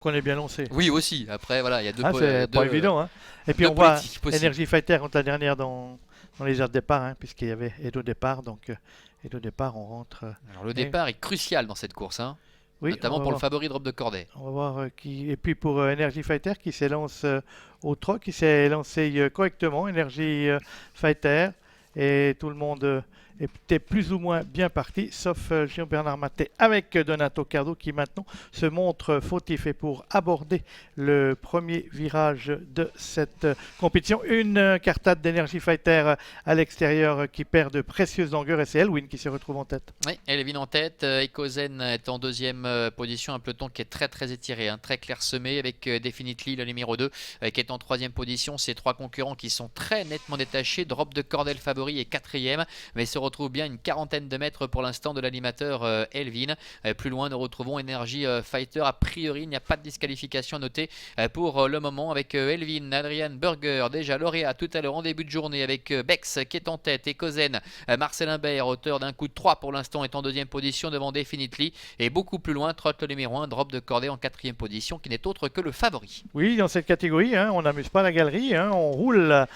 qu'on est bien lancé. Oui, aussi. Après, voilà, il y a C'est pas évident. Hein. Et puis deux on voit politiques possibles. Energy Fighter contre la dernière dans les heures de départ, hein, puisqu'il y avait aide au départ. Donc, aide au départ, on rentre. Alors, le Et, départ est crucial dans cette course, hein, oui, on notamment va pour le voir. favori drop de Corday. On va voir qui. Et puis pour Energy Fighter qui s'élance au troc, qui s'est lancé correctement. Energy Fighter. Et tout le monde était plus ou moins bien parti, sauf Jean-Bernard Maté avec Donato Cardo qui maintenant se montre fautif. Et pour aborder le premier virage de cette compétition, une cartade d'Energy Fighter à l'extérieur qui perd de précieuses longueurs et c'est Elwin qui se retrouve en tête. Oui, Elvin en tête, Ekozen est en deuxième position, un peloton qui est très étiré, hein, très clairsemé avec Definitely le numéro 2 qui est en troisième position. Ces trois concurrents qui sont très nettement détachés. Drop de Cordel favori est quatrième, mais se retrouve bien une quarantaine de mètres pour l'instant de l'animateur Elvin. Plus loin, nous retrouvons Energy Fighter. A priori, il n'y a pas de disqualification à noter pour le moment avec Elvin, Adrian Berger, déjà lauréat tout à l'heure en début de journée avec Bex qui est en tête, Ekozen, Marcel Imbert, auteur d'un coup de 3 pour l'instant, est en deuxième position devant Definitely. Et beaucoup plus loin, trotte le numéro 1, Drop de Corday en quatrième position, qui n'est autre que le favori. Oui, dans cette catégorie, hein, on n'amuse pas la galerie, hein, on roule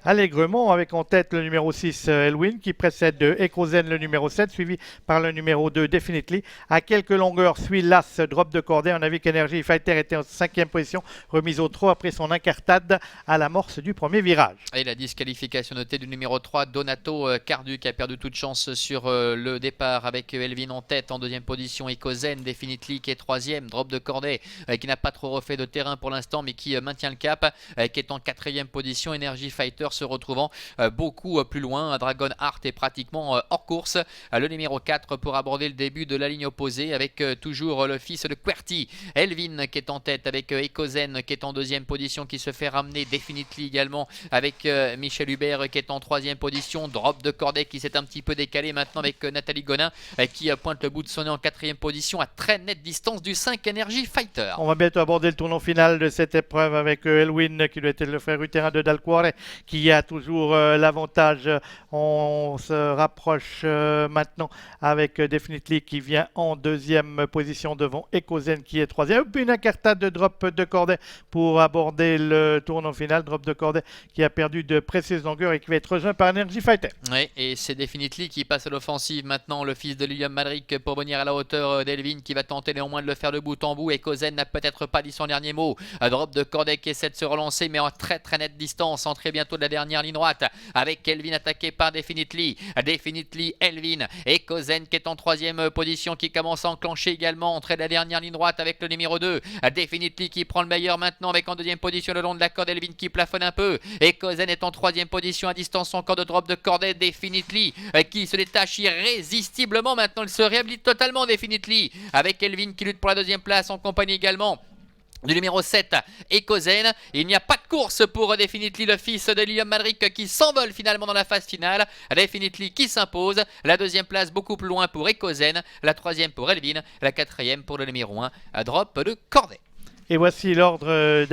allègrement avec en tête le numéro 6 Elwin qui précède Ekozen le numéro 7 suivi par le numéro 2 Definitely. À quelques longueurs suit l'As Drop de Corday. On a vu qu'Energy Fighter était en cinquième position, remise au trot après son incartade à l'amorce du premier virage. Et la disqualification notée du numéro 3 Donato Cardu qui a perdu toute chance sur le départ avec Elvin en tête. En deuxième position Ekozen, Definitely qui est troisième, Drop de Corday qui n'a pas trop refait de terrain pour l'instant mais qui maintient le cap, qui est en quatrième position. Energy Fighter se retrouvant beaucoup plus loin. Dragon Heart est pratiquement hors course. Le numéro 4 pour aborder le début de la ligne opposée avec toujours le fils de QWERTY, Elvin qui est en tête avec Ekozen qui est en deuxième position, qui se fait ramener Definitely également avec Michel Hubert qui est en troisième position. Drop de Corday qui s'est un petit peu décalé maintenant avec Nathalie Gonin qui pointe le bout de son nez en quatrième position à très nette distance du 5 Energy Fighter. On va bientôt aborder le tournant final de cette épreuve avec Elwin qui doit être le frère utérin de Dalcuore qui a toujours l'avantage. On se rapproche maintenant avec Definitely qui vient en deuxième position devant Ekozen qui est troisième. Puis une incartade de Drop de Corday pour aborder le tournant final. Drop de Corday qui a perdu de précieuses longueurs et qui va être rejoint par Energy Fighter. Oui, et c'est Definitely qui passe à l'offensive maintenant, le fils de William Madrick pour venir à la hauteur d'Elvin qui va tenter néanmoins de le faire de bout en bout. Ekozen n'a peut-être pas dit son dernier mot. Drop de Corday qui essaie de se relancer mais en très nette distance, entrée bientôt de la dernière ligne droite avec Elvin attaqué par Definitely, Elvin, Ekozen qui est en troisième position, qui commence à enclencher également, entrée de la dernière ligne droite avec le numéro 2, Definitely qui prend le meilleur maintenant avec en deuxième position le long de la corde, Elvin qui plafonne un peu, Ekozen est en troisième position à distance encore de Drop de Corday. Definitely qui se détache irrésistiblement maintenant, il se réhabilite totalement Definitely avec Elvin qui lutte pour la deuxième place en compagnie également du numéro 7, Ekozen. Il n'y a pas de course pour Definitely, le fils de William Madrick qui s'envole finalement dans la phase finale. Definitely qui s'impose. La deuxième place beaucoup plus loin pour Ekozen. La troisième pour Elvin. La quatrième pour le numéro 1, Drop de Corday. Et voici l'ordre